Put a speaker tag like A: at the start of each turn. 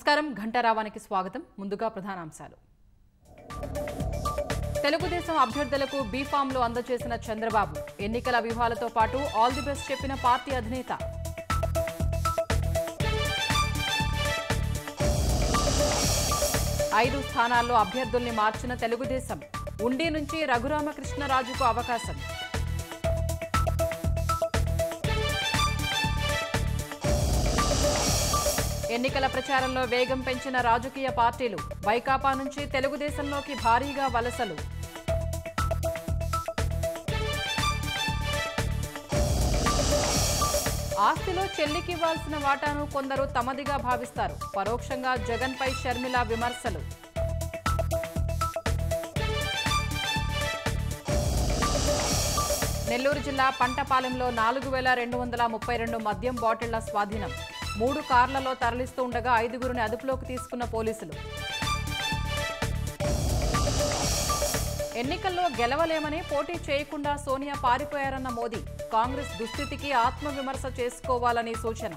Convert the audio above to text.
A: నమస్కారం ఘంటారావానికి స్వాగతం. ముందుగా ప్రధానాంశాలు. తెలుగుదేశం అభ్యర్థులకు బీఫామ్లు అందజేసిన చంద్రబాబు ఎన్నికల వ్యూహాలతో పాటు ఆల్ ది బెస్ట్ చెప్పిన పార్టీ అధినేత. ఐదు స్థానాల్లో అభ్యర్థుల్ని మార్చిన తెలుగుదేశం ఉండి నుంచి రఘురామకృష్ణరాజుకు అవకాశం. ఎన్నికల ప్రచారంలో వేగం పెంచిన రాజకీయ పార్టీలు వైకాపా నుంచి తెలుగుదేశంలోకి భారీగా వలసలు. ఆస్తిలో చెల్లికివ్వాల్సిన వాటాను కొందరు తమదిగా భావిస్తారు. పరోక్షంగా జగన్పై షర్మిల విమర్శలు. నెల్లూరు జిల్లా పంటపాలెంలో 4232 మద్యం బాటిళ్ల స్వాధీనం. 3 కార్లలో తరలిస్తూ ఉండగా 5గురిని అదుపులోకి తీసుకున్న పోలీసులు. ఎన్నికల్లో గెలవలేమని పోటీ చేయకుండా సోనియా పారిపోయారన్న మోదీ. కాంగ్రెస్ దుస్థితికి ఆత్మవిమర్శ చేసుకోవాలని సూచన.